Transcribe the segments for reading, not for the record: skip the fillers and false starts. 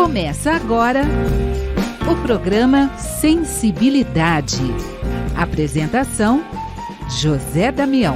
Começa agora o programa Sensibilidade. Apresentação: José Damião.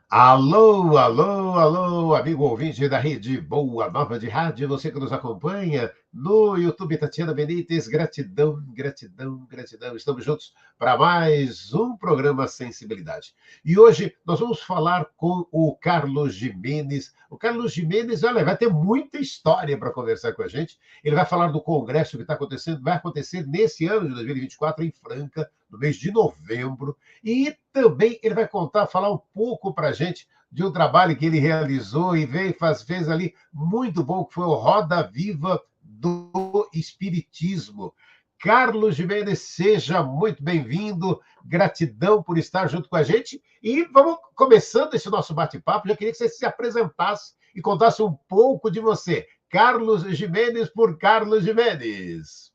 Alô, alô, alô, amigo ouvinte da Rede Boa Nova de Rádio, você que nos acompanha no YouTube, Tatiana Benítez, gratidão, gratidão, gratidão. Estamos juntos para mais um programa Sensibilidade. E hoje nós vamos falar com o Carlos Gimenez. O Carlos Gimenez, olha, vai ter muita história para conversar com a gente. Ele vai falar do congresso que está acontecendo, vai acontecer nesse ano de 2024 em Franca, no mês de novembro. E também ele vai falar um pouco para a gente de um trabalho que ele realizou e fez ali muito bom, que foi o Roda Viva do Espiritismo. Carlos Gimenez, seja muito bem-vindo. Gratidão por estar junto com a gente. E vamos começando esse nosso bate-papo. Já queria que você se apresentasse e contasse um pouco de você. Carlos Gimenez por Carlos Gimenez.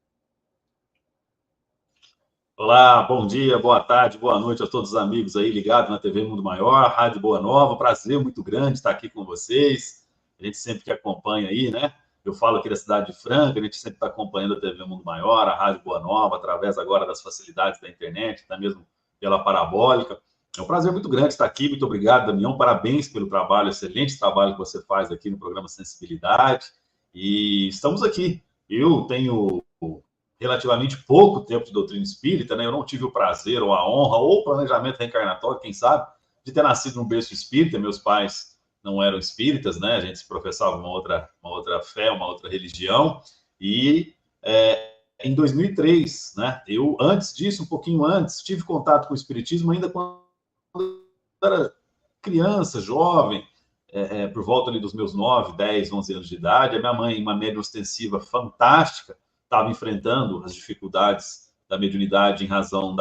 Olá, bom dia, boa tarde, boa noite a todos os amigos aí ligados na TV Mundo Maior, Rádio Boa Nova. Prazer muito grande estar aqui com vocês. A gente sempre que acompanha aí, né? Eu falo aqui da cidade de Franca, a gente sempre está acompanhando a TV Mundo Maior, a Rádio Boa Nova, através agora das facilidades da internet, até mesmo pela parabólica. É um prazer muito grande estar aqui. Muito obrigado, Damião. Parabéns pelo trabalho, excelente trabalho que você faz aqui no programa Sensibilidade. E estamos aqui. Eu tenho relativamente pouco tempo de doutrina espírita, né? Eu não tive o prazer, ou a honra, ou o planejamento reencarnatório, quem sabe, de ter nascido num berço espírita. Meus pais não eram espíritas, né? A gente se professava uma outra fé, uma outra religião. E em 2003, né? Eu, antes disso, um pouquinho antes, tive contato com o espiritismo ainda quando era criança, jovem, por volta ali dos meus 9, 10, 11 anos de idade. A minha mãe, uma médium ostensiva fantástica, estava enfrentando as dificuldades da mediunidade em razão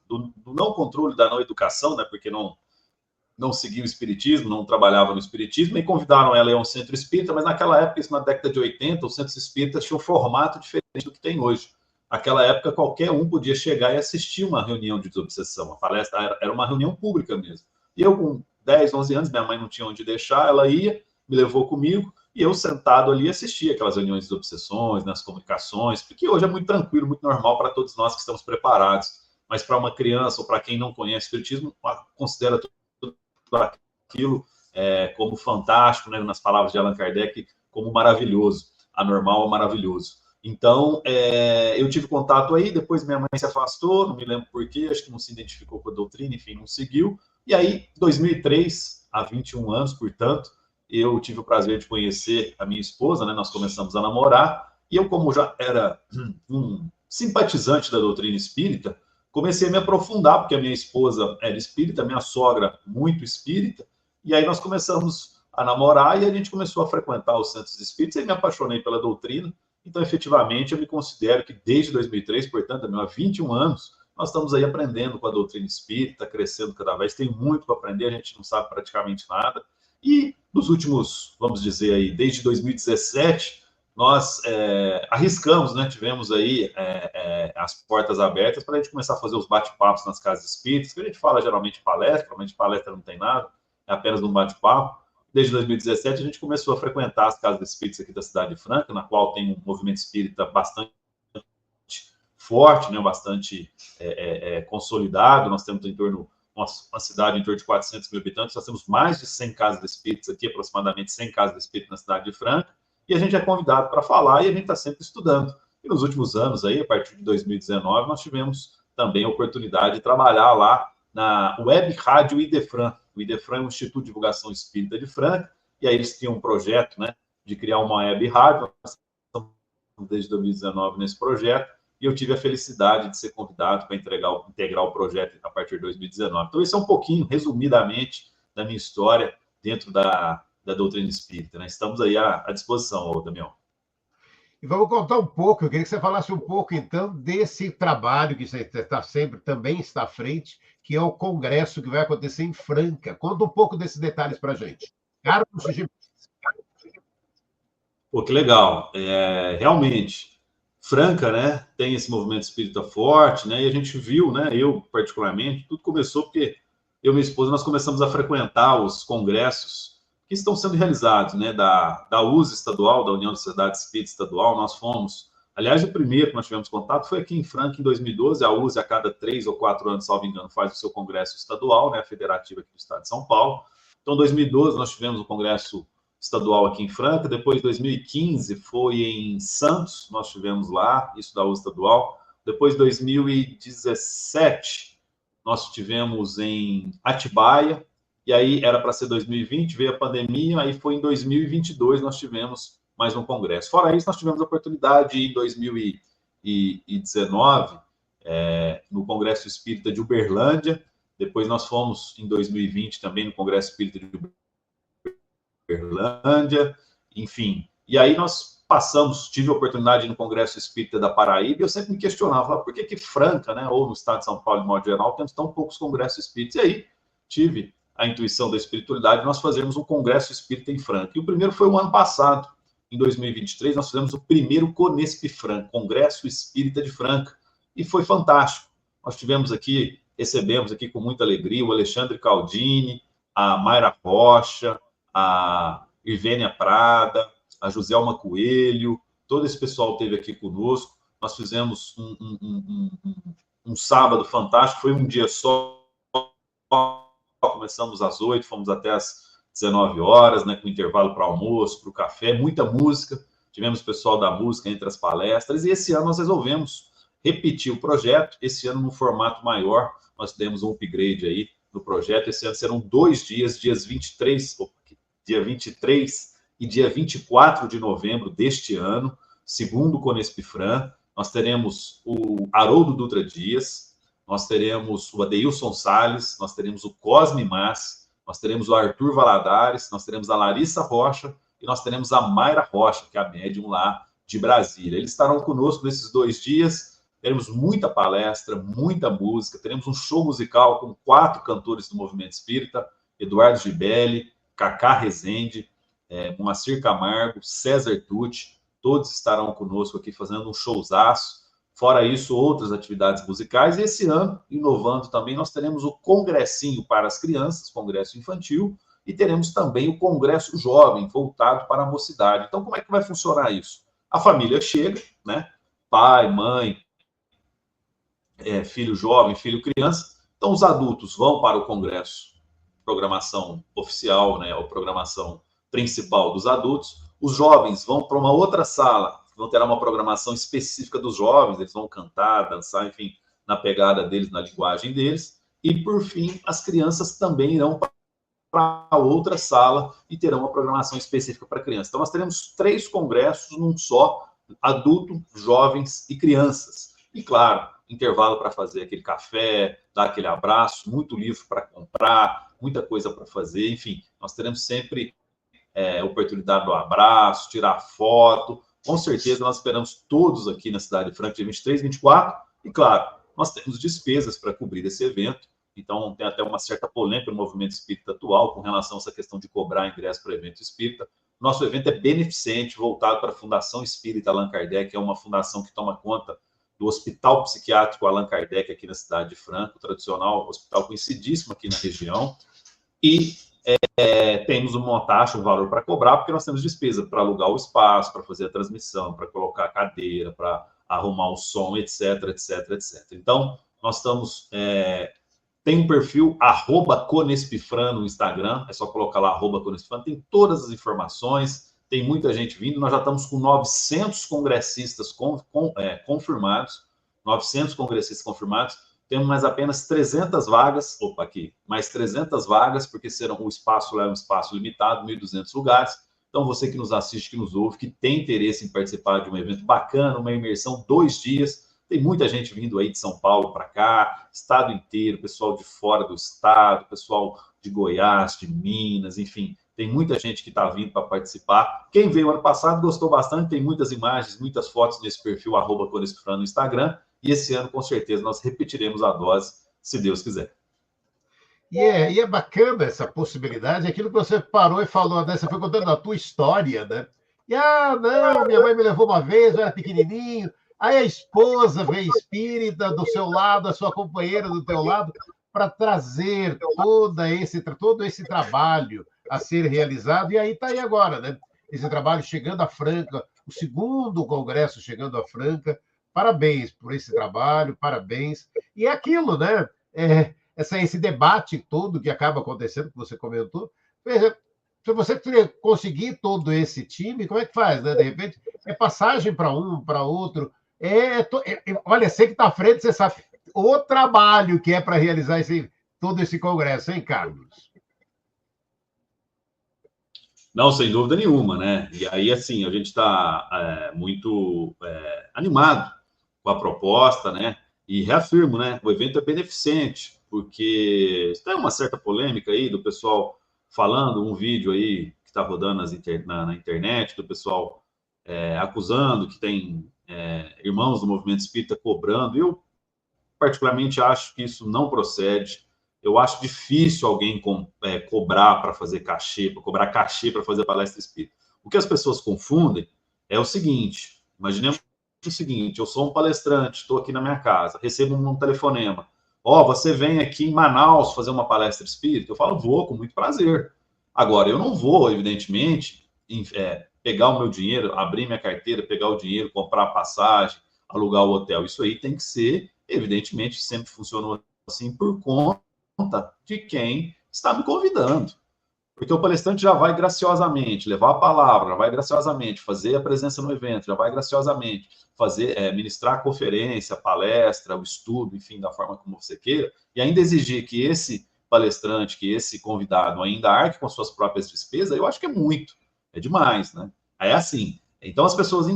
do não controle da não educação, né, porque não seguia o espiritismo, não trabalhava no espiritismo, e convidaram ela a ir a um centro espírita, mas naquela época, isso na década de 80, os centros espíritas tinham um formato diferente do que tem hoje. Naquela época, qualquer um podia chegar e assistir uma reunião de desobsessão, a palestra era uma reunião pública mesmo. E eu, com 10, 11 anos, minha mãe não tinha onde deixar, ela ia, me levou comigo, e eu sentado ali assistia aquelas reuniões de obsessões, nas comunicações, porque hoje é muito tranquilo, muito normal para todos nós que estamos preparados. Mas para uma criança ou para quem não conhece o espiritismo, considera tudo aquilo como fantástico, né? Nas palavras de Allan Kardec, como maravilhoso, anormal ou maravilhoso. Então, eu tive contato aí, depois minha mãe se afastou, não me lembro por quê, acho que não se identificou com a doutrina, enfim, não seguiu. E aí, 2003, há 21 anos, portanto, eu tive o prazer de conhecer a minha esposa, né? Nós começamos a namorar, e eu, como já era um simpatizante da doutrina espírita, comecei a me aprofundar, porque a minha esposa era espírita, minha sogra muito espírita, e aí nós começamos a namorar, e a gente começou a frequentar os centros espíritas, e me apaixonei pela doutrina. Então, efetivamente, eu me considero que desde 2003, portanto, há 21 anos, nós estamos aí aprendendo com a doutrina espírita, crescendo cada vez, tem muito para aprender, a gente não sabe praticamente nada. E nos últimos, vamos dizer aí, desde 2017, nós arriscamos, né? Tivemos aí as portas abertas para a gente começar a fazer os bate-papos nas casas espíritas, que a gente fala geralmente palestra, provavelmente palestra não tem nada, é apenas um bate-papo. Desde 2017, a gente começou a frequentar as casas espíritas aqui da cidade de Franca, na qual tem um movimento espírita bastante forte, né? Bastante consolidado. Nós temos em torno uma cidade em torno de 400 mil habitantes, nós temos mais de 100 casas espíritas aqui, aproximadamente 100 casas espíritas na cidade de Franca, e a gente é convidado para falar e a gente está sempre estudando. E nos últimos anos, aí, a partir de 2019, nós tivemos também a oportunidade de trabalhar lá na Web Rádio Idefran. O Idefran é um Instituto de Divulgação Espírita de Franca, e aí eles tinham um projeto, né, de criar uma web rádio. Nós estamos desde 2019 nesse projeto, e eu tive a felicidade de ser convidado para integrar o projeto a partir de 2019. Então, isso é um pouquinho, resumidamente, da minha história dentro da doutrina espírita, né? Estamos aí à disposição, Damião. E vamos contar um pouco, eu queria que você falasse um pouco, então, desse trabalho que você também está à frente, que é o congresso que vai acontecer em Franca. Conta um pouco desses detalhes para a gente. Carlos Gimenez. Pô, que legal. Realmente, Franca, né, tem esse movimento espírita forte, né, e a gente viu, né, eu particularmente, tudo começou porque eu e minha esposa, nós começamos a frequentar os congressos que estão sendo realizados, né, da USA estadual, da União de Sociedades Espíritas Estadual. Nós fomos, aliás, o primeiro que nós tivemos contato foi aqui em Franca, em 2012. A USA, a cada 3 ou 4 anos, salvo engano, faz o seu congresso estadual, né, a federativa aqui do estado de São Paulo. Então, em 2012, nós tivemos o congresso estadual aqui em Franca. Depois, 2015, foi em Santos, nós tivemos lá, isso da USA estadual. Depois, 2017, nós tivemos em Atibaia, e aí era para ser 2020, veio a pandemia, aí foi em 2022 nós tivemos mais um congresso. Fora isso, nós tivemos a oportunidade em 2019, no Congresso Espírita de Uberlândia. Depois nós fomos em 2020 também no Congresso Espírita de Uberlândia, enfim. E aí nós tive a oportunidade no Congresso Espírita da Paraíba, e eu sempre me questionava, por que Franca, né, ou no estado de São Paulo, de modo geral, temos tão poucos congressos espíritas? E aí tive a intuição da espiritualidade, nós fazermos um Congresso Espírita em Franca. E o primeiro foi o ano passado, em 2023, nós fizemos o primeiro Conesp Franca, Congresso Espírita de Franca, e foi fantástico. Nós recebemos aqui com muita alegria o Alexandre Caldini, a Mayra Rocha, a Irvênia Prada, a Joselma Coelho, todo esse pessoal esteve aqui conosco. Nós fizemos um sábado fantástico, foi um dia só, começamos às 8, fomos até às 19 horas, né, com intervalo para almoço, para o café, muita música, tivemos pessoal da música entre as palestras, e esse ano nós resolvemos repetir o projeto, esse ano no formato maior, nós demos um upgrade aí no projeto. Esse ano serão 2 dias, dia 23 e dia 24 de novembro deste ano, segundo o Conespifran. Nós teremos o Haroldo Dutra Dias, nós teremos o Adeilson Salles, nós teremos o Cosme Mas, nós teremos o Arthur Valadares, nós teremos a Larissa Rocha e nós teremos a Mayra Rocha, que é a médium lá de Brasília. Eles estarão conosco nesses 2 dias, teremos muita palestra, muita música, teremos um show musical com 4 cantores do movimento espírita, Eduardo Gibelli, Cacá Rezende, Moacir Camargo, César Tucci, todos estarão conosco aqui fazendo um showzaço. Fora isso, outras atividades musicais. E esse ano, inovando também, nós teremos o Congressinho para as Crianças, Congresso Infantil, e teremos também o Congresso Jovem, voltado para a mocidade. Então, como é que vai funcionar isso? A família chega, né? Pai, mãe, filho jovem, filho criança. Então, os adultos vão para o Congresso, programação oficial, né? Ou programação principal dos adultos. Os jovens vão para uma outra sala, vão ter uma programação específica dos jovens, eles vão cantar, dançar, enfim, na pegada deles, na linguagem deles. E, por fim, as crianças também irão para outra sala e terão uma programação específica para crianças. Então, nós teremos 3 congressos num só, adulto, jovens e crianças. E, claro, intervalo para fazer aquele café, dar aquele abraço, muito livro para comprar, muita coisa para fazer, enfim, nós teremos sempre oportunidade do abraço, tirar foto. Com certeza, nós esperamos todos aqui na cidade de Franca, dia 23, 24, e claro, nós temos despesas para cobrir esse evento, então tem até uma certa polêmica no movimento espírita atual com relação a essa questão de cobrar ingresso para evento espírita. Nosso evento é beneficente, voltado para a Fundação Espírita Allan Kardec, que é uma fundação que toma conta do Hospital Psiquiátrico Allan Kardec aqui na cidade de Franca, o tradicional hospital conhecidíssimo aqui na região, e temos uma taxa, um valor para cobrar, porque nós temos despesa para alugar o espaço, para fazer a transmissão, para colocar a cadeira, para arrumar o som, etc, etc, etc. Então, nós estamos... tem um perfil @Conespifran no Instagram, é só colocar lá @Conespifran, tem todas as informações, tem muita gente vindo, nós já estamos com 900 congressistas confirmados, 900 congressistas confirmados, temos mais apenas 300 vagas, mais 300 vagas, porque o espaço lá é um espaço limitado, 1.200 lugares. Então, você que nos assiste, que nos ouve, que tem interesse em participar de um evento bacana, uma imersão, 2 dias, tem muita gente vindo aí de São Paulo para cá, estado inteiro, pessoal de fora do estado, pessoal de Goiás, de Minas, enfim, tem muita gente que está vindo para participar. Quem veio ano passado gostou bastante, tem muitas imagens, muitas fotos nesse perfil @Conespifran no Instagram. E esse ano, com certeza, nós repetiremos a dose, se Deus quiser. E é bacana essa possibilidade, aquilo que você parou e falou, né? Você foi contando a tua história, né? E, não, minha mãe me levou uma vez, eu era pequenininho, aí a esposa veio espírita do seu lado, a sua companheira do teu lado, para trazer todo esse trabalho a ser realizado, e aí está aí agora, né? Esse trabalho chegando à Franca, o segundo congresso chegando à Franca. Parabéns por esse trabalho, parabéns. E é aquilo, né? Esse debate todo que acaba acontecendo, que você comentou. Veja, se você conseguir todo esse time, como é que faz, né? De repente, é passagem para um, para outro. Olha, você que está à frente, você sabe o trabalho que é para realizar todo esse congresso, hein, Carlos? Não, sem dúvida nenhuma, né? E aí, assim, a gente está muito animado com a proposta, né? E reafirmo, né? O evento é beneficente, porque tem uma certa polêmica aí do pessoal falando, um vídeo aí que está rodando na internet, do pessoal acusando que tem irmãos do movimento espírita cobrando. Eu, particularmente, acho que isso não procede. Eu acho difícil alguém cobrar para fazer cachê, para cobrar cachê para fazer palestra espírita. O que as pessoas confundem é o seguinte: imaginemos o seguinte, eu sou um palestrante, estou aqui na minha casa, recebo um telefonema. Você vem aqui em Manaus fazer uma palestra espírita? Eu falo, vou, com muito prazer. Agora, eu não vou, evidentemente, pegar o meu dinheiro, abrir minha carteira, pegar o dinheiro, comprar a passagem, alugar o hotel. Isso aí tem que ser, evidentemente, sempre funcionou assim, por conta de quem está me convidando. Porque o palestrante já vai graciosamente levar a palavra, já vai graciosamente fazer a presença no evento, já vai graciosamente ministrar a conferência, a palestra, o estudo, enfim, da forma como você queira, e ainda exigir que esse palestrante, que esse convidado ainda arque com suas próprias despesas, eu acho que é muito, é demais, né? É assim. Então, as pessoas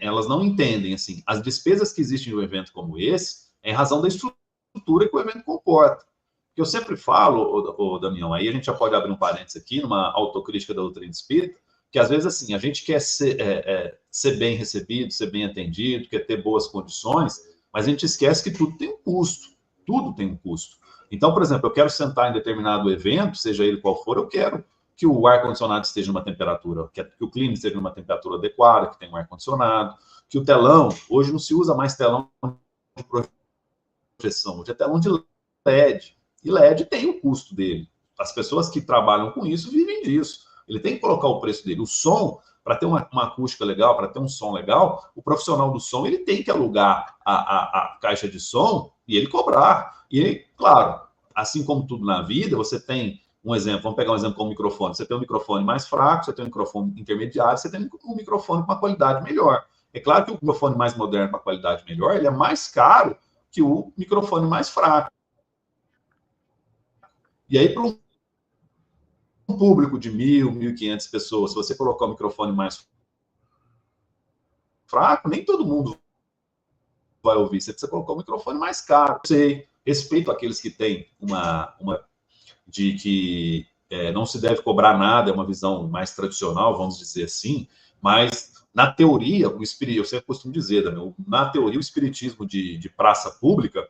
elas não entendem, assim, as despesas que existem em um evento como esse, é em razão da estrutura que o evento comporta. Que eu sempre falo, Damião, aí a gente já pode abrir um parênteses aqui, numa autocrítica da doutrina espírita, que às vezes, assim, a gente quer ser bem recebido, ser bem atendido, quer ter boas condições, mas a gente esquece que tudo tem um custo. Tudo tem um custo. Então, por exemplo, eu quero sentar em determinado evento, seja ele qual for, eu quero que o ar-condicionado esteja numa temperatura, que o clima esteja numa temperatura adequada, que tenha um ar-condicionado, que o telão, hoje não se usa mais telão de projeção, hoje é telão de LED. E LED tem o custo dele. As pessoas que trabalham com isso vivem disso. Ele tem que colocar o preço dele. O som, para ter uma acústica legal, para ter um som legal, o profissional do som ele tem que alugar a caixa de som e ele cobrar. E, claro, assim como tudo na vida, você tem um exemplo, vamos pegar um exemplo com o microfone. Você tem um microfone mais fraco, você tem um microfone intermediário, você tem um microfone com uma qualidade melhor. É claro que o microfone mais moderno com a qualidade melhor, ele é mais caro que o microfone mais fraco. E aí, para um público de 1.000, 1.500 pessoas, se você colocar o microfone mais fraco, nem todo mundo vai ouvir. Você precisa colocar o microfone mais caro. Sei, respeito aqueles que têm de que não se deve cobrar nada, é uma visão mais tradicional, vamos dizer assim, mas na teoria, eu sempre costumo dizer, na teoria, o espiritismo de praça pública,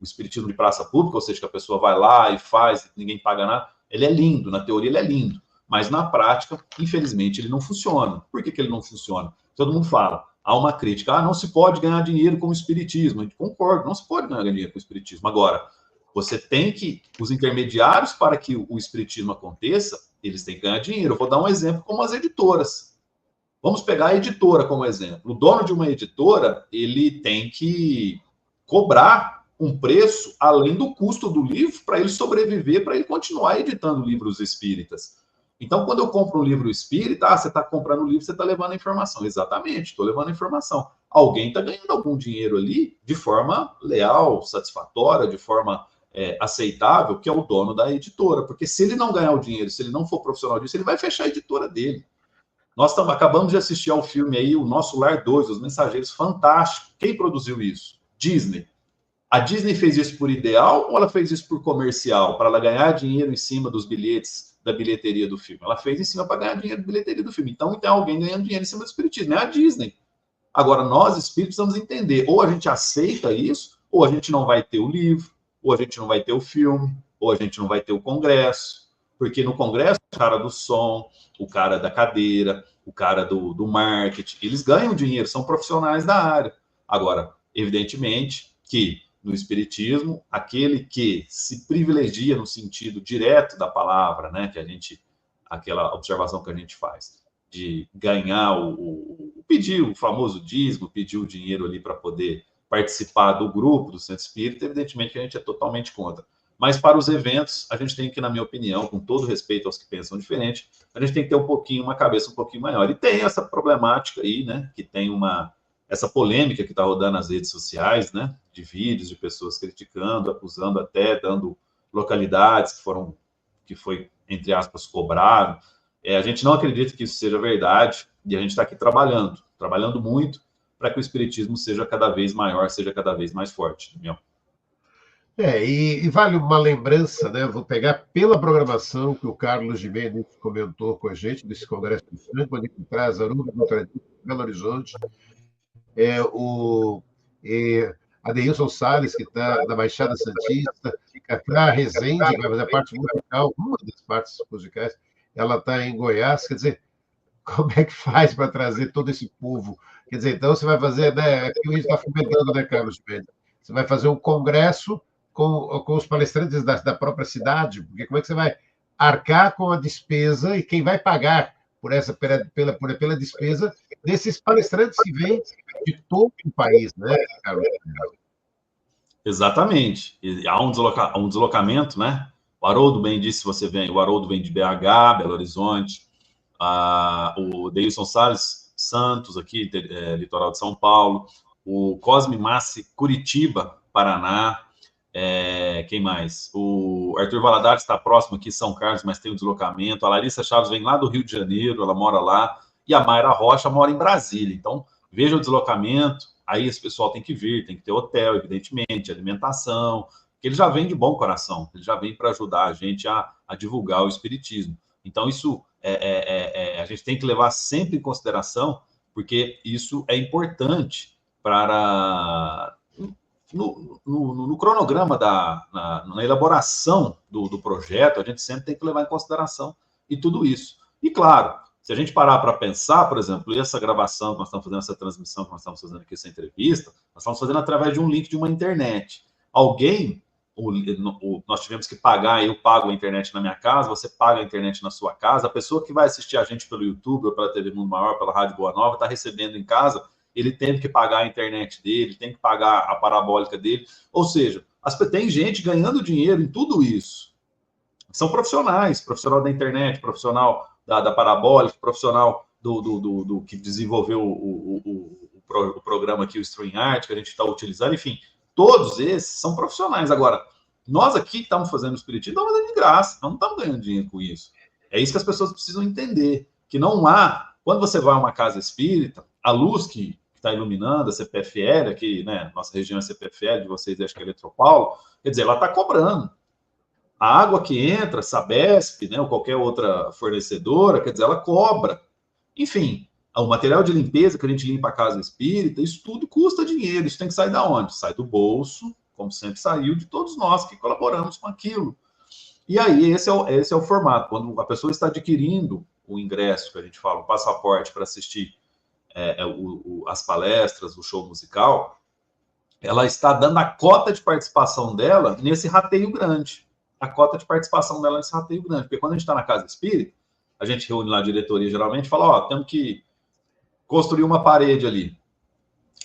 o espiritismo de praça pública, ou seja, que a pessoa vai lá e faz, ninguém paga nada, ele é lindo, na teoria ele é lindo, mas na prática, infelizmente, ele não funciona. Por que ele não funciona? Todo mundo fala, há uma crítica, não se pode ganhar dinheiro com o espiritismo. A gente concorda, não se pode ganhar dinheiro com o espiritismo. Agora, você tem que, os intermediários para que o espiritismo aconteça, eles têm que ganhar dinheiro. Eu vou dar um exemplo como as editoras. Vamos pegar a editora como exemplo. O dono de uma editora, ele tem que cobrar um preço além do custo do livro para ele sobreviver, para ele continuar editando livros espíritas. Então, quando eu compro um livro espírita, você está comprando o livro, você está levando a informação. Exatamente, estou levando a informação. Alguém está ganhando algum dinheiro ali de forma leal, satisfatória, de forma aceitável, que é o dono da editora. Porque se ele não ganhar o dinheiro, se ele não for profissional disso, ele vai fechar a editora dele. Nós acabamos de assistir ao filme aí, O Nosso Lar 2, Os Mensageiros, fantástico. Quem produziu isso? Disney. A Disney fez isso por ideal ou ela fez isso por comercial, para ela ganhar dinheiro em cima dos bilhetes da bilheteria do filme? Ela fez em cima para ganhar dinheiro da bilheteria do filme. Então, tem alguém ganhando dinheiro em cima do espiritismo, é a Disney. Agora, nós, espíritos, precisamos entender, ou a gente aceita isso, ou a gente não vai ter o livro, ou a gente não vai ter o filme, ou a gente não vai ter o congresso. Porque no congresso, o cara do som, o cara da cadeira, o cara do marketing, eles ganham dinheiro, são profissionais da área. Agora, evidentemente que no Espiritismo, aquele que se privilegia no sentido direto da palavra, né, que a gente, aquela observação que a gente faz, de ganhar pedir o famoso dízimo, pedir o dinheiro ali para poder participar do grupo do Centro Espírita, evidentemente que a gente é totalmente contra. Mas para os eventos, a gente tem que, na minha opinião, com todo respeito aos que pensam diferente, a gente tem que ter uma cabeça um pouquinho maior. E tem essa problemática aí, né, que tem essa polêmica que está rodando nas redes sociais, né, de vídeos de pessoas criticando, acusando até, dando localidades que foi, entre aspas, cobrado. A gente não acredita que isso seja verdade e a gente está aqui trabalhando muito para que o espiritismo seja cada vez maior, seja cada vez mais forte. Meu. E vale uma lembrança, né? Vou pegar pela programação que o Carlos Gimenez comentou com a gente, desse Congresso de Franco, onde traz Aruba, Belo Horizonte, Adeilson Salles, que está na Baixada Santista, Cacá Rezende, que vai fazer a parte musical, uma das partes musicais, ela está em Goiás. Quer dizer, como é que faz para trazer todo esse povo? Quer dizer, então você vai fazer, né, aqui a gente está fomentando, né, Carlos Gimenez? Você vai fazer um congresso com os palestrantes da própria cidade, porque como é que você vai arcar com a despesa e quem vai pagar pela despesa desses palestrantes que vêm de todo o país, né, Carlos? Exatamente. E há um deslocamento, né? O Haroldo bem disse, o Haroldo vem de BH, Belo Horizonte, o Deilson Salles Santos, aqui, litoral de São Paulo, o Cosme Massi, Curitiba, Paraná, quem mais? O Arthur Valadares está próximo aqui, São Carlos, mas tem um deslocamento. A Larissa Chaves vem lá do Rio de Janeiro, ela mora lá. E a Mayra Rocha mora em Brasília. Então, veja o deslocamento. Aí esse pessoal tem que vir, tem que ter hotel, evidentemente, alimentação. Que ele já vem de bom coração. Ele já vem para ajudar a gente a divulgar o espiritismo. Então, isso a gente tem que levar sempre em consideração, porque isso é importante para... No cronograma, na elaboração do projeto, a gente sempre tem que levar em consideração e tudo isso. E, claro, se a gente parar para pensar, por exemplo, essa gravação que nós estamos fazendo, essa transmissão que nós estamos fazendo aqui, essa entrevista, nós estamos fazendo através de um link de uma internet. Nós tivemos que pagar, eu pago a internet na minha casa, você paga a internet na sua casa, a pessoa que vai assistir a gente pelo YouTube, ou pela TV Mundo Maior, pela Rádio Boa Nova, está recebendo em casa, ele tem que pagar a internet dele, tem que pagar a parabólica dele. Ou seja, tem gente ganhando dinheiro em tudo isso. São profissionais, profissional da internet, profissional da parabólica, profissional do que desenvolveu o programa aqui, o StreamYard, que a gente está utilizando. Enfim, todos esses são profissionais. Agora, nós aqui que estamos fazendo o espiritismo, estamos fazendo de graça, não estamos ganhando dinheiro com isso. É isso que as pessoas precisam entender, que não há... Quando você vai a uma casa espírita, a luz que está iluminando, a CPFL, aqui, né, nossa região é CPFL, de vocês acho que é Eletropaulo, quer dizer, ela está cobrando. A água que entra, Sabesp, né, ou qualquer outra fornecedora, quer dizer, ela cobra. Enfim, o material de limpeza que a gente limpa a casa espírita, isso tudo custa dinheiro, isso tem que sair da onde? Sai do bolso, como sempre saiu, de todos nós que colaboramos com aquilo. E aí, esse é o formato. Quando a pessoa está adquirindo o ingresso, que a gente fala, o passaporte para assistir as palestras, o show musical, ela está dando a cota de participação dela nesse rateio grande. A cota de participação dela nesse rateio grande. Porque quando a gente está na casa espírita, a gente reúne lá a diretoria geralmente e fala, temos que construir uma parede ali.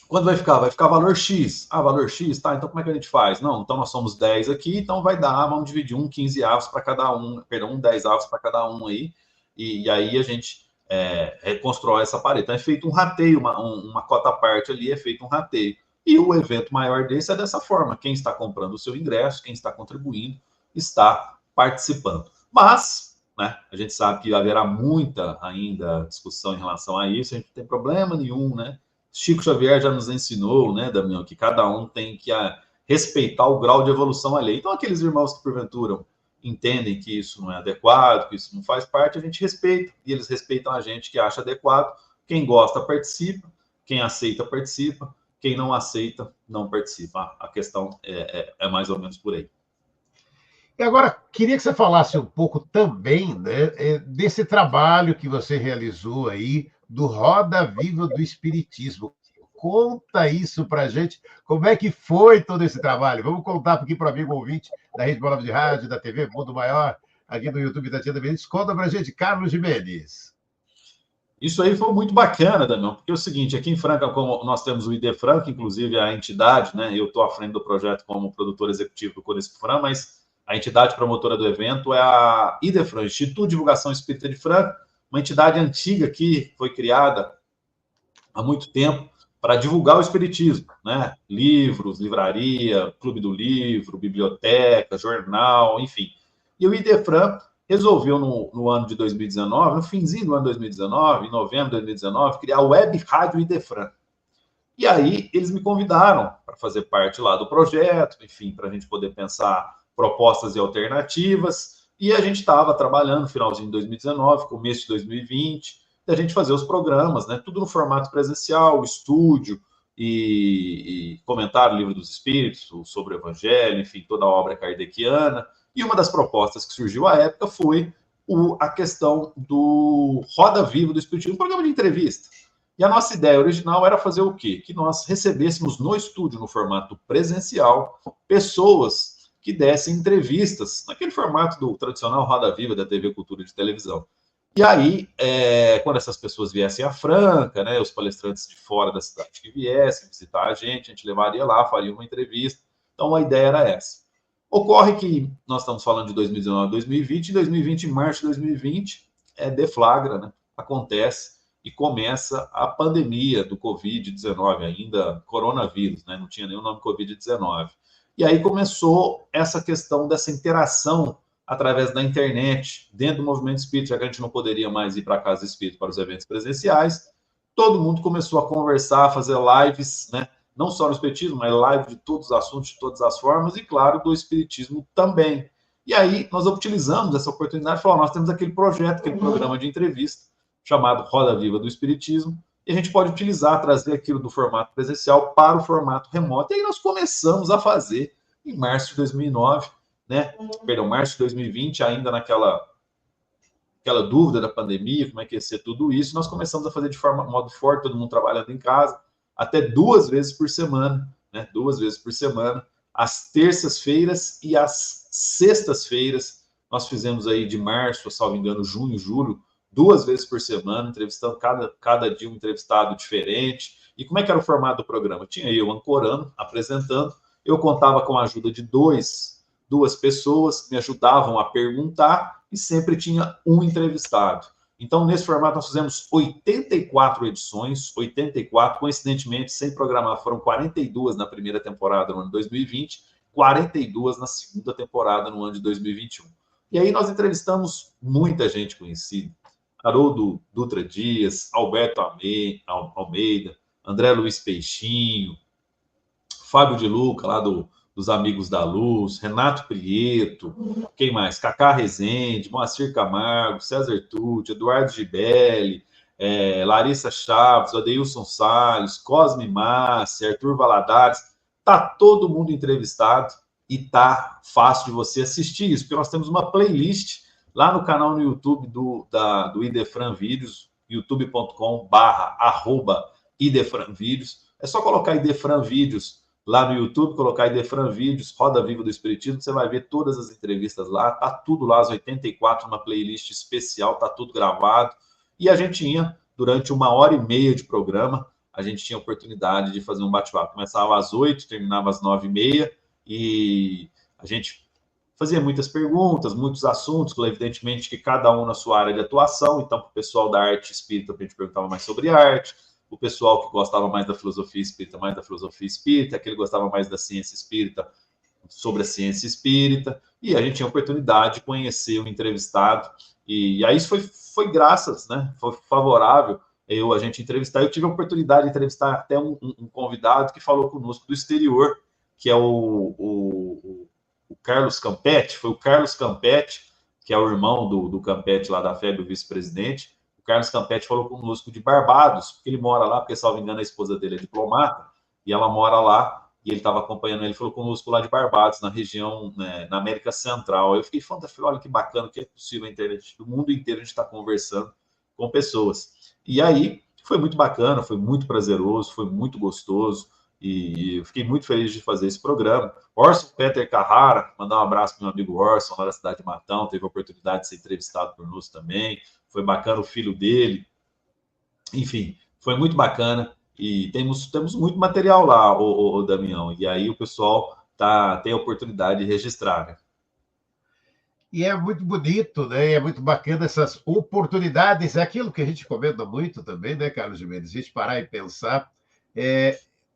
Quando vai ficar? Vai ficar valor X. Valor X, tá, então como é que a gente faz? Não, então nós somos 10 aqui, então vai dar, vamos dividir 15 avos para cada um, 10 avos para cada um aí, e aí a gente reconstrói essa parede. Então é feito um rateio, uma cota à parte ali, é feito um rateio. E o evento maior desse é dessa forma. Quem está comprando o seu ingresso, quem está contribuindo, está participando. Mas, né, a gente sabe que haverá muita ainda discussão em relação a isso, a gente não tem problema nenhum, né? Chico Xavier já nos ensinou, né, Damião, que cada um tem que respeitar o grau de evolução alheio. Então, aqueles irmãos que porventura entendem que isso não é adequado, que isso não faz parte, a gente respeita, e eles respeitam a gente que acha adequado. Quem gosta, participa, quem aceita, participa, quem não aceita, não participa. A questão é mais ou menos por aí. E agora, queria que você falasse um pouco também, né, desse trabalho que você realizou aí, do Roda Viva do Espiritismo. Conta isso pra gente. Como é que foi todo esse trabalho? Vamos contar aqui para o amigo ouvinte da Rede Boa Nova de Rádio, da TV Mundo Maior, aqui no YouTube da Tia Mendes. Conta pra gente, Carlos Gimenez. Isso aí foi muito bacana, Damião, porque é o seguinte, aqui em Franca, como nós temos o IDEFRAN, que inclusive é a entidade, né? Eu estou à frente do projeto como produtor executivo do CONESPFRAN, mas a entidade promotora do evento é a IDEFRAN, Instituto de Divulgação Espírita de Franca, uma entidade antiga que foi criada há muito tempo para divulgar o espiritismo, né? Livros, livraria, clube do livro, biblioteca, jornal, enfim. E o IDEFRAN resolveu, no ano de 2019, no finzinho do ano de 2019, em novembro de 2019, criar a Web Rádio IDEFRAN. E aí eles me convidaram para fazer parte lá do projeto, enfim, para a gente poder pensar propostas e alternativas. E a gente estava trabalhando no finalzinho de 2019, começo de 2020, da gente fazer os programas, né? Tudo no formato presencial, estúdio e comentar o Livro dos Espíritos, sobre o Evangelho, enfim, toda a obra kardeciana. E uma das propostas que surgiu à época foi a questão do Roda Viva do Espiritismo, um programa de entrevista. E a nossa ideia original era fazer o quê? Que nós recebêssemos no estúdio, no formato presencial, pessoas que dessem entrevistas, naquele formato do tradicional Roda Viva da TV Cultura de televisão. E aí, quando essas pessoas viessem a Franca, né, os palestrantes de fora da cidade que viessem visitar a gente levaria lá, faria uma entrevista. Então, a ideia era essa. Ocorre que nós estamos falando de 2019, 2020, em 2020, em março de 2020, deflagra, né? Acontece e começa a pandemia do Covid-19, ainda coronavírus, né? Não tinha nenhum nome Covid-19. E aí começou essa questão dessa interação através da internet, dentro do movimento espírita, já que a gente não poderia mais ir para a casa espírita para os eventos presenciais, todo mundo começou a conversar, a fazer lives, né? Não só no espiritismo, mas live de todos os assuntos, de todas as formas, e, claro, do espiritismo também. E aí, nós utilizamos essa oportunidade e falamos, nós temos aquele projeto, aquele programa de entrevista, chamado Roda Viva do Espiritismo, e a gente pode utilizar, trazer aquilo do formato presencial para o formato remoto. E aí nós começamos a fazer em março de 2009, né? Perdão, março de 2020, ainda naquela dúvida da pandemia, como é que ia ser tudo isso, nós começamos a fazer de modo forte, todo mundo trabalhando em casa, até 2 vezes por semana, né? 2 vezes por semana, às terças-feiras e às sextas-feiras. Nós fizemos aí de março, salvo engano, junho, julho, 2 vezes por semana, entrevistando cada dia um entrevistado diferente. E como é que era o formato do programa? Tinha eu ancorando, apresentando, eu contava com a ajuda de duas pessoas que me ajudavam a perguntar e sempre tinha um entrevistado. Então, nesse formato, nós fizemos 84 edições, 84, coincidentemente, sem programar, foram 42 na primeira temporada no ano de 2020, 42 na segunda temporada no ano de 2021. E aí nós entrevistamos muita gente conhecida. Haroldo Dutra Dias, Alberto Almeida, André Luiz Peixinho, Fábio de Luca, lá dos Amigos da Luz, Renato Prieto, quem mais? Cacá Rezende, Moacir Camargo, César Tucci, Eduardo Gibelli, Larissa Chaves, Adeilson Salles, Cosme Massi, Arthur Valadares. Tá todo mundo entrevistado e tá fácil de você assistir isso, porque nós temos uma playlist lá no canal no YouTube do IDEFRAN Vídeos, youtube.com/@IDEFRAN Vídeos. É só colocar IDEFRAN Vídeos lá no YouTube, colocar IDEFRAN Vídeos, Roda Viva do Espiritismo, você vai ver todas as entrevistas lá, tá tudo lá, as 84, uma playlist especial, tá tudo gravado. E a gente tinha, durante 1h30 de programa, a gente tinha a oportunidade de fazer um bate-papo. Começava às 8h, terminava às 9h30, e a gente fazia muitas perguntas, muitos assuntos, evidentemente que cada um na sua área de atuação. Então, para o pessoal da arte espírita, a gente perguntava mais sobre arte, o pessoal que gostava mais da filosofia espírita, mais da filosofia espírita, aquele que gostava mais da ciência espírita, sobre a ciência espírita, e a gente tinha a oportunidade de conhecer o entrevistado, e aí isso foi graças, né? Foi favorável a gente entrevistar. Eu tive a oportunidade de entrevistar até um convidado que falou conosco do exterior, que é o Carlos Campetti. Foi o Carlos Campetti, que é o irmão do Campetti lá da FEB, o vice-presidente. O Carlos Campetti falou conosco de Barbados, porque ele mora lá, porque, salvo engano, a esposa dele é diplomata, e ela mora lá, e ele estava acompanhando, ele falou conosco lá de Barbados, na região, né, na América Central. Eu fiquei fantástico, olha que bacana, que é possível a internet, do mundo inteiro a gente está conversando com pessoas. E aí foi muito bacana, foi muito prazeroso, foi muito gostoso, e eu fiquei muito feliz de fazer esse programa. Orson Peter Carrara, mandar um abraço para o meu amigo Orson, lá da cidade de Matão, teve a oportunidade de ser entrevistado por nós também, foi bacana o filho dele, enfim, foi muito bacana, e temos muito material lá, o Damião, e aí o pessoal tem a oportunidade de registrar, né? E é muito bonito, né? E é muito bacana essas oportunidades. É aquilo que a gente comenta muito também, né, Carlos Gimenez? A gente parar e pensar.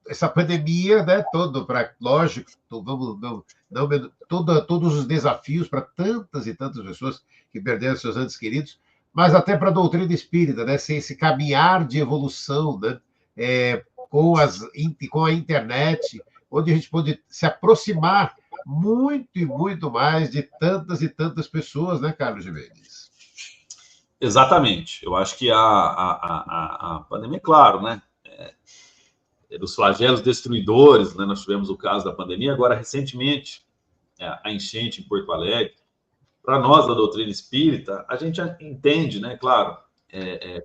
Essa pandemia, né? Lógico, todos os desafios para tantas e tantas pessoas que perderam seus entes queridos, mas até para a doutrina espírita, né? Esse caminhar de evolução, né? Com a internet, onde a gente pode se aproximar muito e muito mais de tantas e tantas pessoas, né, Carlos Gimenez? Exatamente. Eu acho que a pandemia, claro, né? Dos flagelos destruidores, né? Nós tivemos o caso da pandemia, agora, recentemente, a enchente em Porto Alegre. Para nós, da doutrina espírita, a gente entende, né, claro,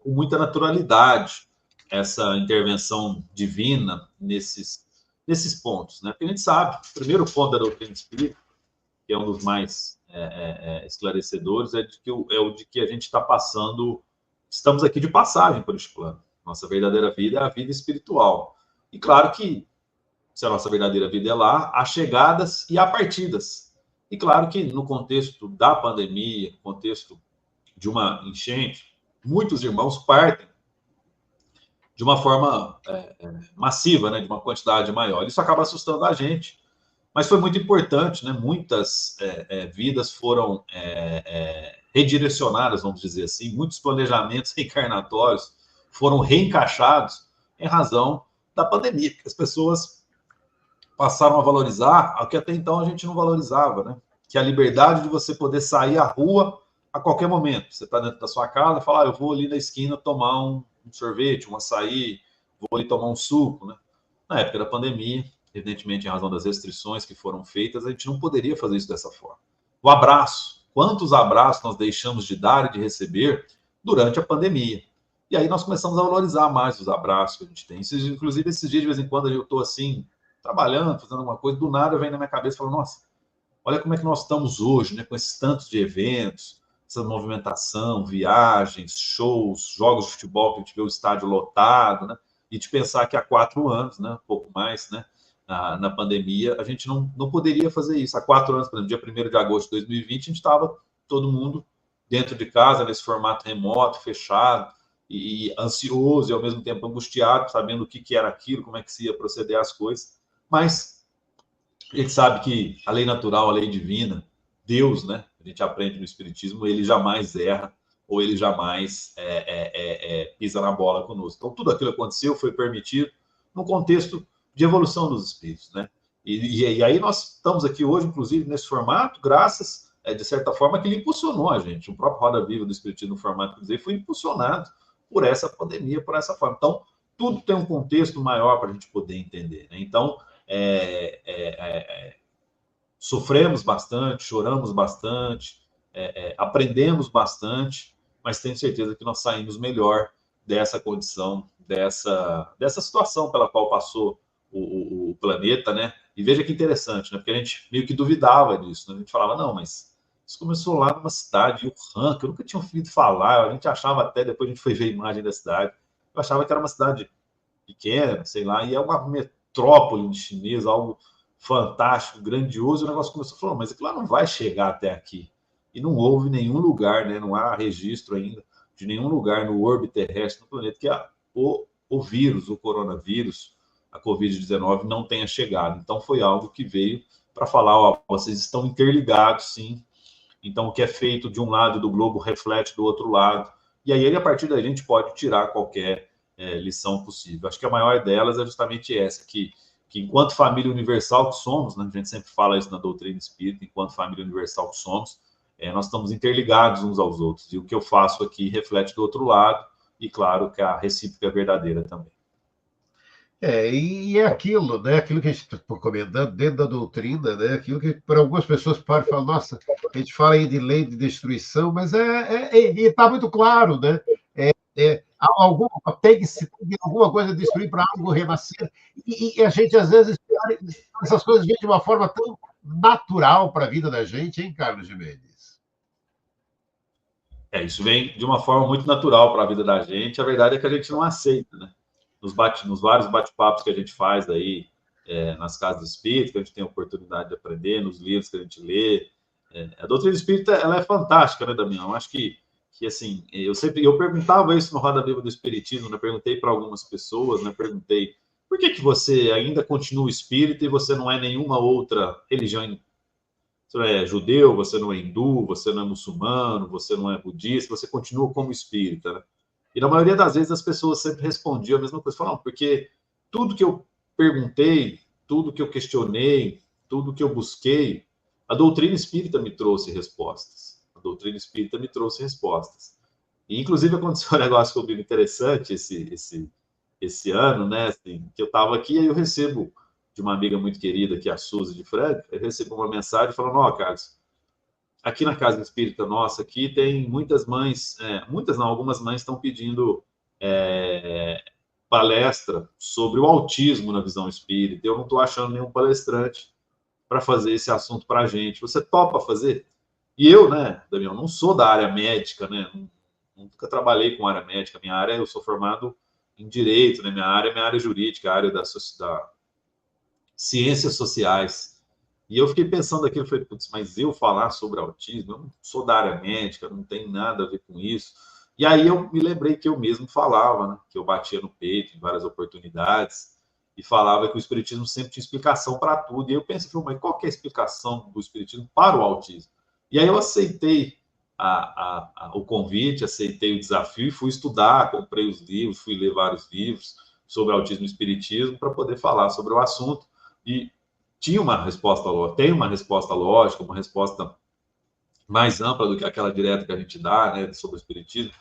com muita naturalidade, essa intervenção divina nesses pontos, né? Porque a gente sabe, o primeiro ponto da doutrina espírita, que é um dos mais esclarecedores, é o de que a gente está passando, estamos aqui de passagem por este plano. Nossa verdadeira vida é a vida espiritual. E claro que, se a nossa verdadeira vida é lá, há chegadas e há partidas. E claro que no contexto da pandemia, no contexto de uma enchente, muitos irmãos partem de uma forma massiva, né, de uma quantidade maior. Isso acaba assustando a gente, mas foi muito importante, né? Muitas vidas foram redirecionadas, vamos dizer assim, muitos planejamentos reencarnatórios foram reencaixados em razão da pandemia, porque as pessoas passaram a valorizar o que até então a gente não valorizava, né? Que é a liberdade de você poder sair à rua a qualquer momento. Você está dentro da sua casa e fala, eu vou ali na esquina tomar um sorvete, um açaí, vou ali tomar um suco, né? Na época da pandemia, evidentemente, em razão das restrições que foram feitas, a gente não poderia fazer isso dessa forma. O abraço. Quantos abraços nós deixamos de dar e de receber durante a pandemia? E aí nós começamos a valorizar mais os abraços que a gente tem. Inclusive, esses dias, de vez em quando, eu estou assim, trabalhando, fazendo alguma coisa, do nada vem na minha cabeça e falo, nossa, olha como é que nós estamos hoje, né, com esses tantos de eventos, essa movimentação, viagens, shows, jogos de futebol, que a gente vê o estádio lotado, né? E de pensar que há 4 anos, né, um pouco mais, né, na pandemia, a gente não poderia fazer isso. Há 4 anos, por exemplo, dia 1º de agosto de 2020, a gente estava todo mundo dentro de casa, nesse formato remoto, fechado, e ansioso e ao mesmo tempo angustiado, sabendo o que era aquilo, como é que se ia proceder as coisas. Mas a gente sabe que a lei natural, a lei divina, Deus, né? A gente aprende no Espiritismo, ele jamais erra ou ele jamais pisa na bola conosco. Então, tudo aquilo que aconteceu foi permitido no contexto de evolução dos espíritos, né? E aí nós estamos aqui hoje, inclusive, nesse formato, graças, de certa forma, que ele impulsionou a gente. O próprio Roda Viva do Espiritismo, no formato que eu usei, foi impulsionado por essa pandemia, por essa forma. Então, tudo tem um contexto maior para a gente poder entender, né? Então, sofremos bastante, choramos bastante, aprendemos bastante, mas tenho certeza que nós saímos melhor dessa condição, dessa situação pela qual passou o planeta, né? E veja que interessante, né? Porque a gente meio que duvidava disso, né? A gente falava, não, mas isso começou lá numa cidade, Wuhan, que eu nunca tinha ouvido falar, a gente achava até, depois a gente foi ver a imagem da cidade, eu achava que era uma cidade pequena, sei lá, e é uma metrópole chinesa, algo fantástico, grandioso, e o negócio começou a falar, mas aquilo lá não vai chegar até aqui. E não houve nenhum lugar, né? Não há registro ainda de nenhum lugar no orbe terrestre, no planeta, que o vírus, o coronavírus, a Covid-19 não tenha chegado. Então, foi algo que veio para falar, ó, vocês estão interligados, sim. Então, o que é feito de um lado do globo reflete do outro lado. E aí, a partir daí, a gente pode tirar qualquer lição possível. Acho que a maior delas é justamente essa, que enquanto família universal que somos, né, a gente sempre fala isso na doutrina espírita, enquanto família universal que somos, nós estamos interligados uns aos outros. E o que eu faço aqui reflete do outro lado, e claro que a recíproca é verdadeira também. E é aquilo, né? Aquilo que a gente está comentando dentro da doutrina, né? Aquilo que para algumas pessoas pode falar, nossa, a gente fala aí de lei de destruição, mas está muito claro, né? Tem que se tem alguma coisa destruir para algo renascer. E a gente, às vezes, essas coisas vêm de uma forma tão natural para a vida da gente, hein, Carlos Gimenez? Isso vem de uma forma muito natural para a vida da gente. A verdade é que a gente não aceita, né? Nos vários bate-papos que a gente faz aí, nas casas espíritas, que a gente tem a oportunidade de aprender, nos livros que a gente lê. A doutrina espírita, ela é fantástica, né, Damião? Acho que assim, eu perguntava isso no Roda Viva do Espiritismo, né? Perguntei para algumas pessoas, né? Perguntei, por que você ainda continua espírita e você não é nenhuma outra religião? Você não é judeu, você não é hindu, você não é muçulmano, você não é budista, você continua como espírita, né? E na maioria das vezes as pessoas sempre respondiam a mesma coisa, falavam, porque tudo que eu perguntei, tudo que eu questionei, tudo que eu busquei, a doutrina espírita me trouxe respostas. A doutrina espírita me trouxe respostas. E, inclusive, aconteceu um negócio comigo interessante esse ano, né? Assim, que eu estava aqui e eu recebo de uma amiga muito querida, que é a Suzy de Franca, eu recebo uma mensagem falando, ó, Carlos, aqui na casa espírita nossa, aqui tem muitas mães, muitas não, algumas mães estão pedindo palestra sobre o autismo na visão espírita. Eu não estou achando nenhum palestrante para fazer esse assunto para a gente. Você topa fazer? E eu, né, Damião, não sou da área médica, né? Nunca trabalhei com área médica. Minha área, eu sou formado em direito, né? Minha área é minha área jurídica, a área da ciências sociais. E eu fiquei pensando aqui, eu falei, putz, mas eu falar sobre autismo, eu não sou da área médica, não tem nada a ver com isso. E aí eu me lembrei que eu mesmo falava, né? Que eu batia no peito em várias oportunidades e falava que o espiritismo sempre tinha explicação para tudo. E eu pensei, mas qual que é a explicação do espiritismo para o autismo? E aí eu aceitei o convite, aceitei o desafio e fui estudar, comprei os livros, fui ler vários livros sobre autismo e espiritismo para poder falar sobre o assunto. E tinha uma resposta lógica, tem uma resposta lógica, uma resposta mais ampla do que aquela direta que a gente dá, né, sobre o espiritismo,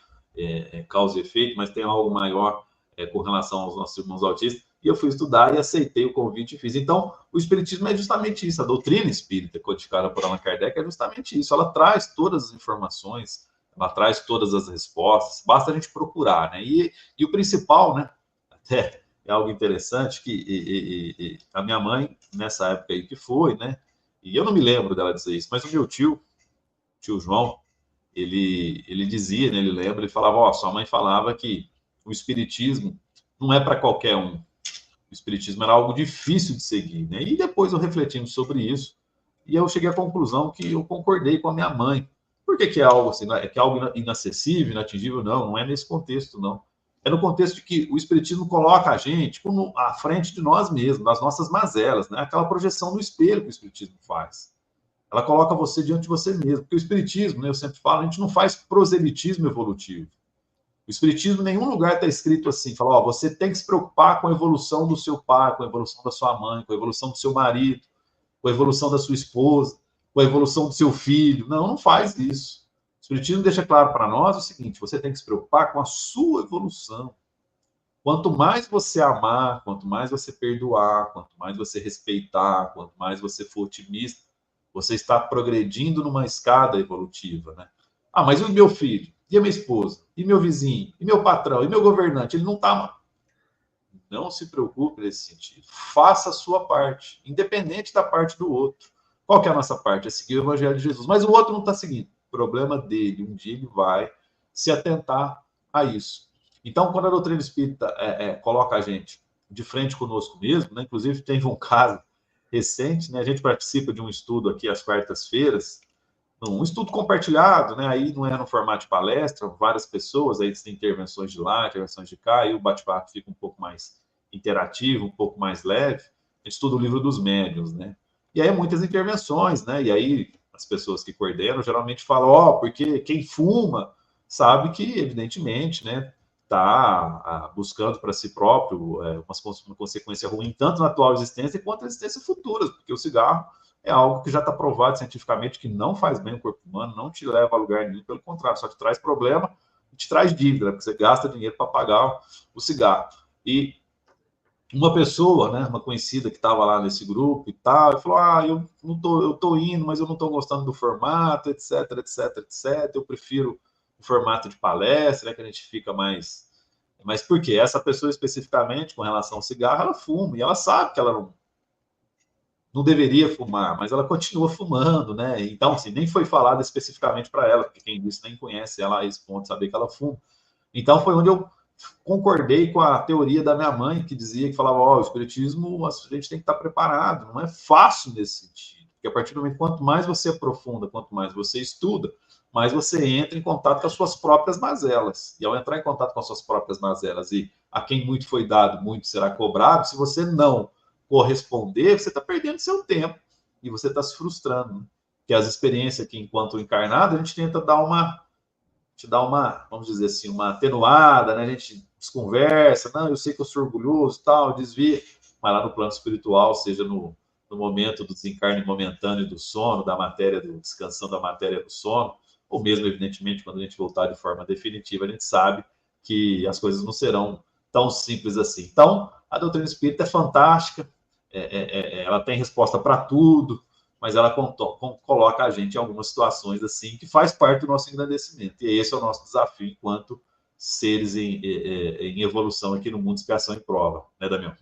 causa e efeito, mas tem algo maior com relação aos nossos irmãos autistas. E eu fui estudar e aceitei o convite e fiz. Então, o espiritismo é justamente isso, a doutrina espírita codificada por Allan Kardec é justamente isso. Ela traz todas as informações, ela traz todas as respostas, basta a gente procurar, né? E o principal, né, até é algo interessante, que a minha mãe, nessa época aí que foi, né, e eu não me lembro dela dizer isso, mas o meu tio João, ele dizia, né, ele lembra, ele falava, ó, sua mãe falava que o espiritismo não é para qualquer um. O espiritismo era algo difícil de seguir, né? E depois eu refletindo sobre isso, e eu cheguei à conclusão que eu concordei com a minha mãe. Por que é algo assim? É que é algo inacessível, inatingível? Não é nesse contexto, não. É no contexto de que o espiritismo coloca a gente à frente de nós mesmos, das nossas mazelas, né? Aquela projeção no espelho que o espiritismo faz. Ela coloca você diante de você mesmo. Porque o espiritismo, né, eu sempre falo, a gente não faz proselitismo evolutivo. O espiritismo, em nenhum lugar está escrito assim, fala, ó, você tem que se preocupar com a evolução do seu pai, com a evolução da sua mãe, com a evolução do seu marido, com a evolução da sua esposa, com a evolução do seu filho. Não faz isso. O espiritismo deixa claro para nós o seguinte, você tem que se preocupar com a sua evolução. Quanto mais você amar, quanto mais você perdoar, quanto mais você respeitar, quanto mais você for otimista, você está progredindo numa escada evolutiva, né? Ah, mas e o meu filho? E a minha esposa? E meu vizinho? E meu patrão? E meu governante? Ele não está... Não se preocupe nesse sentido. Faça a sua parte, independente da parte do outro. Qual que é a nossa parte? É seguir o Evangelho de Jesus. Mas o outro não está seguindo. Problema dele. Um dia ele vai se atentar a isso. Então, quando a doutrina espírita coloca a gente de frente conosco mesmo, né? Inclusive teve um caso recente, né? A gente participa de um estudo aqui às quartas-feiras, um estudo compartilhado, né? Aí não é no formato de palestra, várias pessoas, aí tem intervenções de lá, intervenções de cá, e o bate-papo fica um pouco mais interativo, um pouco mais leve. A gente estuda o livro dos médiuns, né? E aí muitas intervenções, né? E aí as pessoas que coordenam geralmente falam, ó, porque quem fuma sabe que, evidentemente, né, está buscando para si próprio uma consequência ruim, tanto na atual existência quanto na existência futura, porque o cigarro é algo que já está provado cientificamente que não faz bem ao corpo humano, não te leva a lugar nenhum, pelo contrário, só te traz problema e te traz dívida, porque você gasta dinheiro para pagar o cigarro. E uma pessoa, né, uma conhecida que estava lá nesse grupo e tal, falou, eu tô indo, mas eu não estou gostando do formato, etc, etc, etc, eu prefiro o formato de palestra, né, que a gente fica mais Mas por quê? Essa pessoa especificamente, com relação ao cigarro, ela fuma, e ela sabe que ela não deveria fumar, mas ela continua fumando, né? Então, assim, nem foi falado especificamente para ela, porque quem disse nem conhece ela a esse ponto de saber que ela fuma. Então, foi onde eu concordei com a teoria da minha mãe, que dizia, que falava, ó, o espiritismo, a gente tem que estar preparado, não é fácil nesse sentido, porque a partir do momento, quanto mais você aprofunda, quanto mais você estuda, mais você entra em contato com as suas próprias mazelas. E ao entrar em contato com as suas próprias mazelas, e a quem muito foi dado, muito será cobrado, se você não corresponder, você está perdendo seu tempo e você está se frustrando. Né? Porque as experiências que, enquanto encarnado, a gente tenta dar uma, vamos dizer assim, uma atenuada, né? A gente desconversa, não, eu sei que eu sou orgulhoso, tal, desvia, mas lá no plano espiritual, seja no momento do desencarne momentâneo do sono, da matéria, descansando da matéria do sono, ou mesmo, evidentemente, quando a gente voltar de forma definitiva, a gente sabe que as coisas não serão tão simples assim. Então, a doutrina espírita é fantástica, ela tem resposta para tudo, mas ela coloca a gente em algumas situações assim, que faz parte do nosso engrandecimento. E esse é o nosso desafio enquanto seres em evolução aqui no mundo de expiação e prova, né, Damião?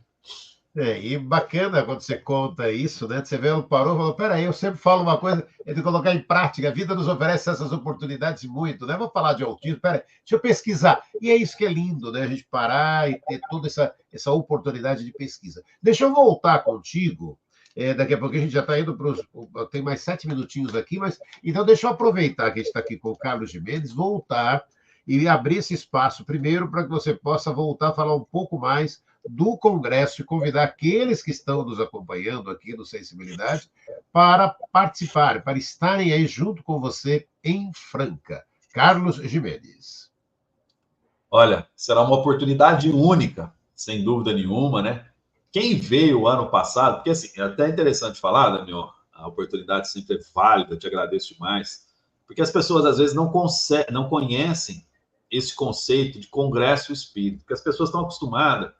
E bacana quando você conta isso, né? Você vê, ele parou e falou, peraí, eu sempre falo uma coisa, é de colocar em prática, a vida nos oferece essas oportunidades muito, né? Vou falar de autismo, peraí, deixa eu pesquisar. E é isso que é lindo, né? A gente parar e ter toda essa oportunidade de pesquisa. Deixa eu voltar contigo, daqui a pouco a gente já está indo para os... Tem mais 7 minutinhos aqui, mas... Então deixa eu aproveitar que a gente está aqui com o Carlos Gimenez, voltar e abrir esse espaço primeiro para que você possa voltar a falar um pouco mais do Congresso e convidar aqueles que estão nos acompanhando aqui no Sensibilidade para participarem, para estarem aí junto com você em Franca. Carlos Gimenez. Olha, será uma oportunidade única, sem dúvida nenhuma, né? Quem veio ano passado, porque assim, é até interessante falar, Damião, a oportunidade sempre é válida, te agradeço demais, porque as pessoas às vezes não conhecem esse conceito de congresso espírita, porque as pessoas estão acostumadas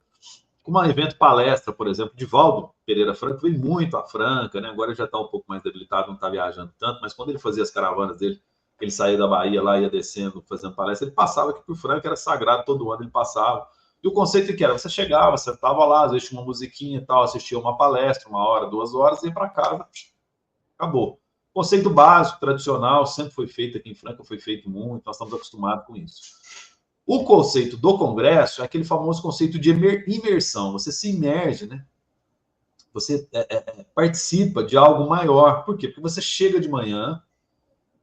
com um evento palestra, por exemplo, Divaldo Pereira Franco veio muito a Franca, né? Agora ele já está um pouco mais debilitado, não está viajando tanto, mas quando ele fazia as caravanas dele, ele saía da Bahia lá, ia descendo, fazendo palestra, ele passava aqui por Franca, era sagrado, todo ano ele passava. E o conceito que era, você chegava, você estava lá, às vezes tinha uma musiquinha e tal, assistia uma palestra, 1 hora, 2 horas, ia para casa, acabou. O conceito básico, tradicional, sempre foi feito aqui em Franca, foi feito muito, nós estamos acostumados com isso. O conceito do congresso é aquele famoso conceito de imersão. Você se imerge, né? Você participa de algo maior. Por quê? Porque você chega de manhã,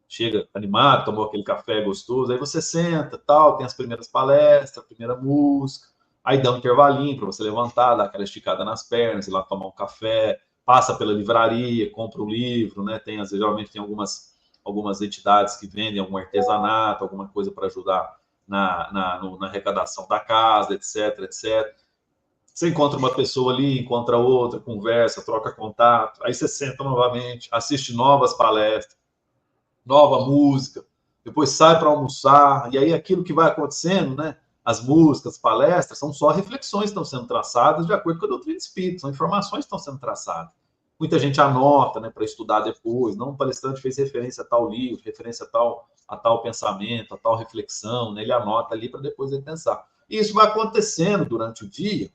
chega animado, tomou aquele café gostoso, aí você senta, tal, tem as primeiras palestras, a primeira música, aí dá um intervalinho para você levantar, dar aquela esticada nas pernas, ir lá tomar um café, passa pela livraria, compra o livro, né? Geralmente tem algumas entidades que vendem algum artesanato, alguma coisa para ajudar na arrecadação da casa, etc, etc. Você encontra uma pessoa ali, encontra outra, conversa, troca contato, aí você senta novamente, assiste novas palestras, nova música, depois sai para almoçar, e aí aquilo que vai acontecendo, né? As músicas, palestras, são só reflexões que estão sendo traçadas de acordo com a doutrina espírita, são informações que estão sendo traçadas. Muita gente anota, né, para estudar depois, não, o palestrante fez referência a tal livro, referência a tal pensamento, a tal reflexão, né, ele anota ali para depois ele pensar. E isso vai acontecendo durante o dia,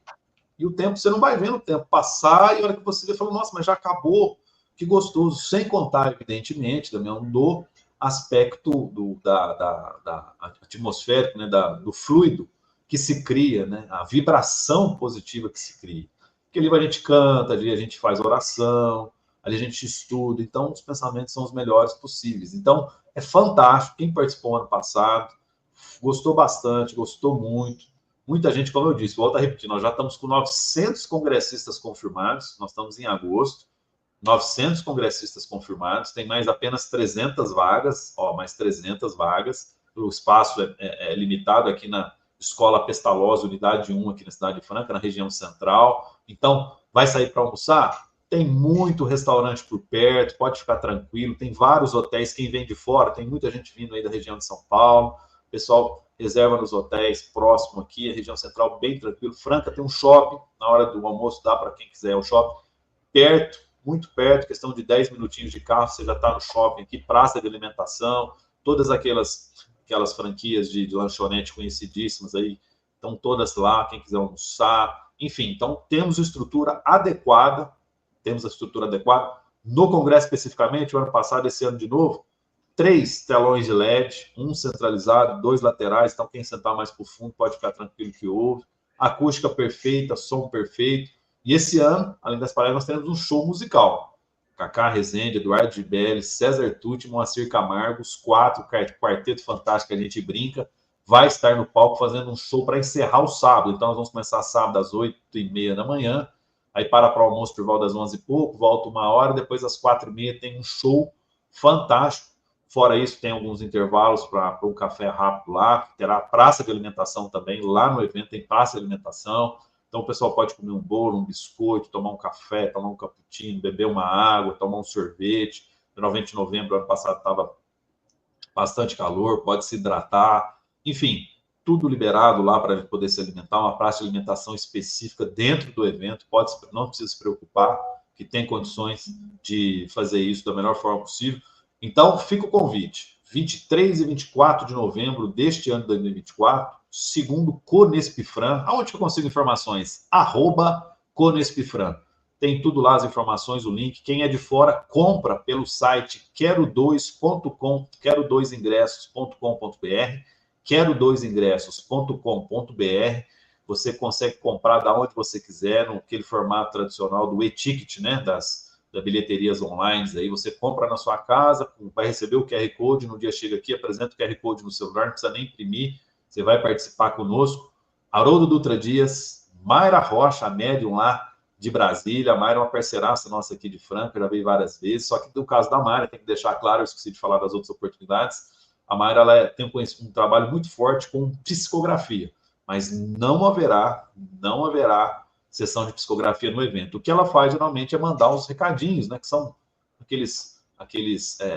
e o tempo, você não vai vendo o tempo passar, e a hora que você vê, fala, nossa, mas já acabou, que gostoso, sem contar, evidentemente, também do aspecto da atmosférico, né, do fluido que se cria, né, a vibração positiva que se cria. Porque ali a gente canta, ali a gente faz oração, ali a gente estuda, então os pensamentos são os melhores possíveis. Então, é fantástico. Quem participou ano passado, gostou bastante, gostou muito. Muita gente, como eu disse, volto a repetir, nós já estamos com 900 congressistas confirmados, nós estamos em agosto, 900 congressistas confirmados, tem mais apenas 300 vagas, mais 300 vagas, o espaço é limitado aqui na Escola Pestalozzi, unidade 1, aqui na cidade de Franca, na região central. Então, vai sair para almoçar? Tem muito restaurante por perto, pode ficar tranquilo, tem vários hotéis, quem vem de fora, tem muita gente vindo aí da região de São Paulo, o pessoal reserva nos hotéis próximo aqui, a região central bem tranquilo. Franca tem um shopping, na hora do almoço dá para quem quiser o shopping, perto, muito perto, questão de 10 minutinhos de carro, você já está no shopping aqui, praça de alimentação, todas aquelas franquias de lanchonete conhecidíssimas aí, estão todas lá, quem quiser almoçar, enfim, então temos a estrutura adequada, no Congresso especificamente, o ano passado, esse ano de novo, 3 telões de LED, um centralizado, 2 laterais, então quem sentar mais para o fundo pode ficar tranquilo que ouve, acústica perfeita, som perfeito, e esse ano, além das palestras, nós teremos um show musical, Cacá Rezende, Eduardo Gibelli, César Tucci, Moacir Camargo, os 4, quarteto fantástico que a gente brinca, vai estar no palco fazendo um show para encerrar o sábado. Então, nós vamos começar sábado às 8h30 da manhã, aí para o almoço por volta das 11h e pouco, volta 1 hora, depois às 4h30 tem um show fantástico. Fora isso, tem alguns intervalos para um café rápido lá, terá praça de alimentação também, lá no evento tem praça de alimentação. Então, o pessoal pode comer um bolo, um biscoito, tomar um café, tomar um cappuccino, beber uma água, tomar um sorvete. Finalmente, em novembro, ano passado, estava bastante calor, pode se hidratar. Enfim, tudo liberado lá para poder se alimentar, uma praça de alimentação específica dentro do evento. Não precisa se preocupar, que tem condições de fazer isso da melhor forma possível. Então, fica o convite. 23 e 24 de novembro deste ano de 2024, segundo Conespifran. Aonde eu consigo informações? @Conespifran. Tem tudo lá, as informações, o link. Quem é de fora, compra pelo site quero2.com, quero2ingressos.com.br, quero2ingressos.com.br. Você consegue comprar da onde você quiser, naquele formato tradicional do e-ticket, né, da bilheterias online. Aí você compra na sua casa, vai receber o QR Code, no dia chega aqui, apresenta o QR Code no celular, não precisa nem imprimir, você vai participar conosco. Haroldo Dutra Dias, Mayra Rocha, a médium lá de Brasília. A Mayra é uma parceiraça nossa aqui de Franca, já veio várias vezes, só que no caso da Mayra, tem que deixar claro, eu esqueci de falar das outras oportunidades, a Mayra ela tem um trabalho muito forte com psicografia, mas não haverá sessão de psicografia no evento. O que ela faz, geralmente, é mandar uns recadinhos, né, que são aqueles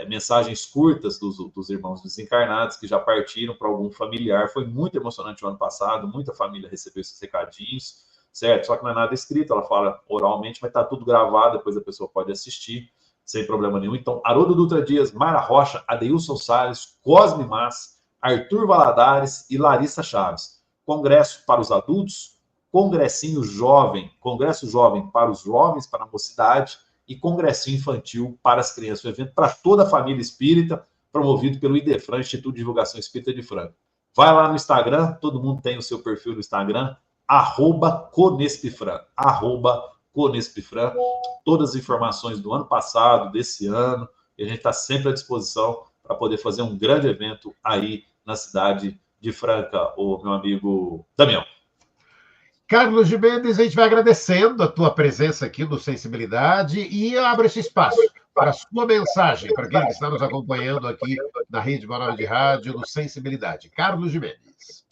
mensagens curtas dos irmãos desencarnados que já partiram para algum familiar. Foi muito emocionante o ano passado, muita família recebeu esses recadinhos, certo? Só que não é nada escrito, ela fala oralmente, mas está tudo gravado, depois a pessoa pode assistir, sem problema nenhum. Então, Haroldo Dutra Dias, Mayra Rocha, Adeilson Salles, Cosme Mas, Arthur Valadares e Larissa Chaves. Congresso para os adultos, congressinho jovem, congresso jovem para os jovens, para a mocidade, e congressinho infantil para as crianças. Um evento para toda a família espírita, promovido pelo IDEFRAN, Instituto de Divulgação Espírita de Franca. Vai lá no Instagram, todo mundo tem o seu perfil no Instagram, @Conespifran, @Conespifran. Todas as informações do ano passado, desse ano, e a gente está sempre à disposição para poder fazer um grande evento aí na cidade de Franca, o meu amigo Damião. Carlos Gimenez, a gente vai agradecendo a tua presença aqui no Sensibilidade e abre esse espaço para a sua mensagem, para quem está nos acompanhando aqui na Rede Boa Nova de Rádio, no Sensibilidade. Carlos Gimenez.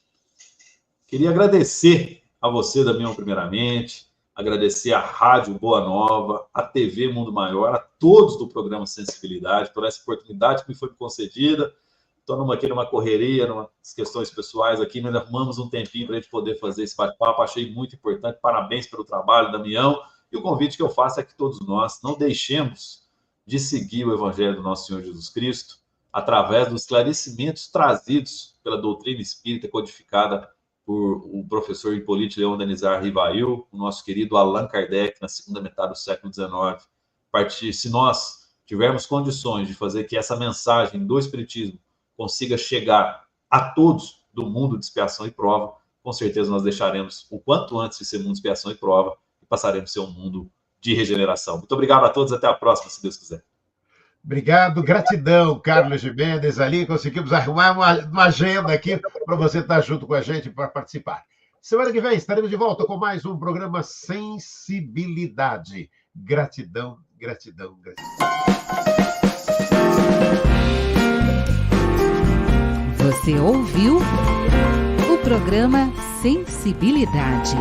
Queria agradecer a você, Damião, primeiramente, agradecer à Rádio Boa Nova, à TV Mundo Maior, a todos do programa Sensibilidade, por essa oportunidade que me foi concedida. Estou aqui numa correria, umas questões pessoais aqui, mas arrumamos um tempinho para a gente poder fazer esse bate-papo. Achei muito importante. Parabéns pelo trabalho, Damião. E o convite que eu faço é que todos nós não deixemos de seguir o Evangelho do nosso Senhor Jesus Cristo através dos esclarecimentos trazidos pela doutrina espírita codificada por o professor Hipólito Leon Denizar Rivail, o nosso querido Allan Kardec, na segunda metade do século XIX. Se nós tivermos condições de fazer que essa mensagem do Espiritismo consiga chegar a todos do mundo de expiação e prova, com certeza nós deixaremos o quanto antes de ser mundo de expiação e prova e passaremos a ser um mundo de regeneração. Muito obrigado a todos, até a próxima, se Deus quiser. Obrigado, gratidão, Carlos Gimenez. Ali conseguimos arrumar uma agenda aqui para você estar junto com a gente para participar. Semana que vem estaremos de volta com mais um programa Sensibilidade. Gratidão, gratidão, gratidão. Você ouviu o programa Sensibilidade.